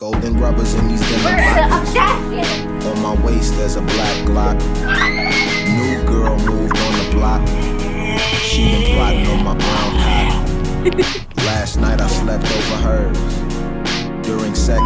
Golden rubbers in these denim pockets. On my waist there's a black Glock. New girl moved on the block. She been plotting on my brown cock. Last night I slept over hers. During sex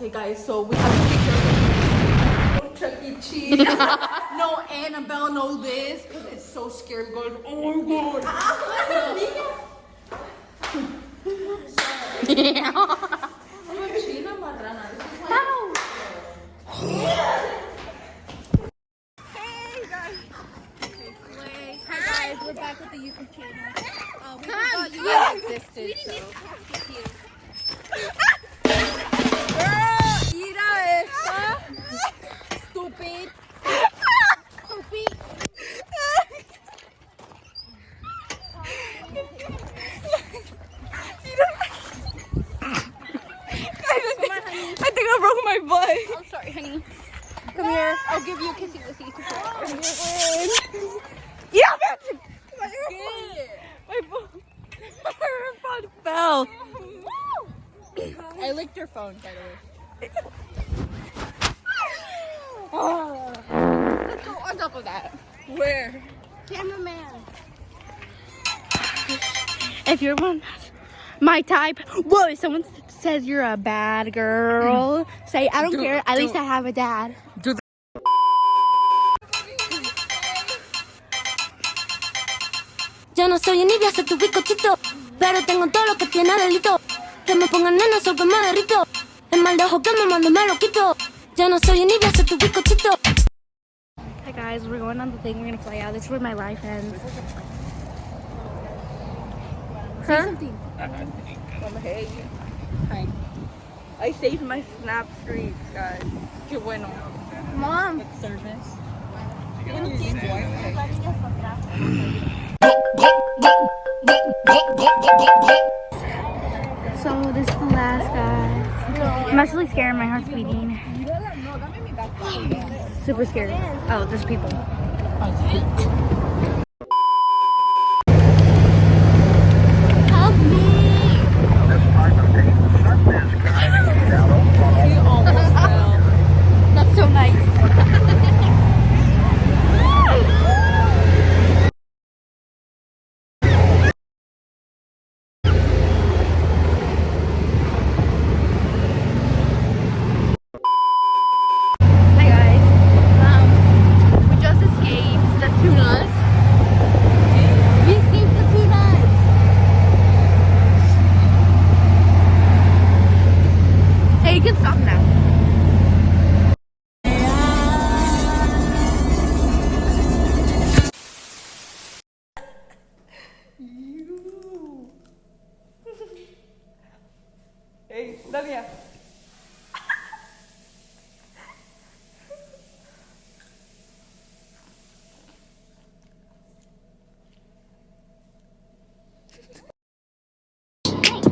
Okay guys, so we have to take care of Chuck E. Cheese. No, Annabelle knows this because it's so scary. Goes, oh my god. Hi guys, we're back with the YouTube channel. We forgot you guys existed, so. Stupid. I think I broke my butt. I'm sorry, honey. Come here. I'll give you a kissy wissy. Yeah, man. My phone fell. I licked your phone, by the way. Let's go on top of that. Where? Cameraman. If you're one my type, whoa, if someone says you're a bad girl, say I don't care, at least I have a dad. Yo no soy envidia, soy tu bizcochito, pero tengo todo lo que tiene delito. Que me pongan nena, soy que me derrito. Es mal de ojo que me mando, me lo quito. Yo no soy envidia, soy tu bizcochito. Hi guys, we're going on the thing, we're gonna fly out. This is where my life ends. Say something. Hey. Hi. I saved my snap streaks, guys. Qué bueno. Mom. Service. So this is the last, guys. I'm actually scared, my heart's beating. Super scared. Oh, there's people. Help me! That's so nice. Hey, Dania.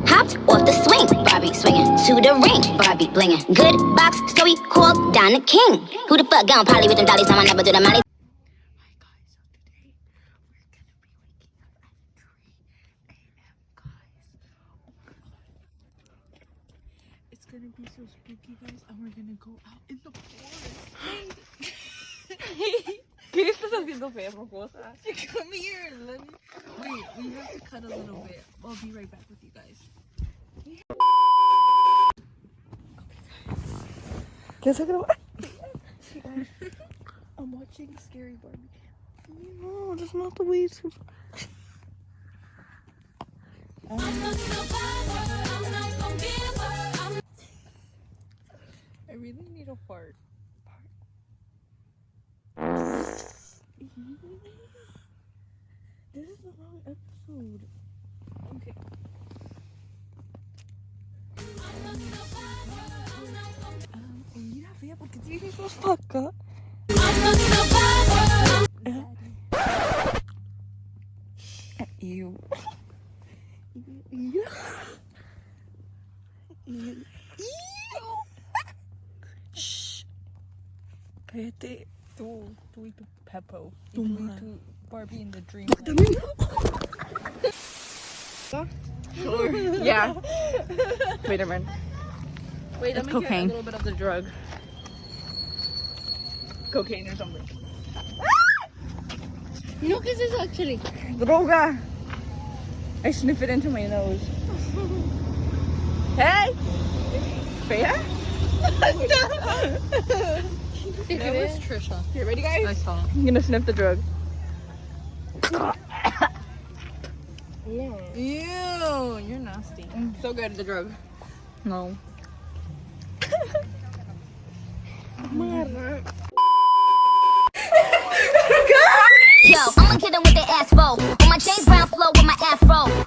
Hopped off the swing, Barbie swinging to the ring, Barbie blinging. Good box, so we called Don the King. Who the fuck gone poly with them dollies? I'ma never do the molly. It's gonna be so spooky, guys, and we're gonna go out in the forest. ¿Qué estás haciendo, fea rojosa? Come here, let me. Wait, we have to cut a little bit. I'll be right back with you guys. Guess I'm gonna. I'm watching Scary Barbie. No, that's not the way it's. I really need a fart. This is a long episode. Okay. Mira, fea, ¿por qué tienes esos acá? Ew. Ew. Ew. Shh. Cállate. Tú y tu Peppo. Tu Y madre. tu Barbie in the dream. Yeah. Wait a minute. Wait, It's let me cocaine. get a little bit of the drug. Cocaine or something. No, ¿qué es eso actually? Droga. I sniff it into my nose. Hey. Fea? That was Trisha. You ready, guys? I saw. I'm gonna sniff the drug. Ew, you're nasty. So good, the drug. No. Yo, I'ma get 'em with the ass roll. On my James Brown flow with my afro.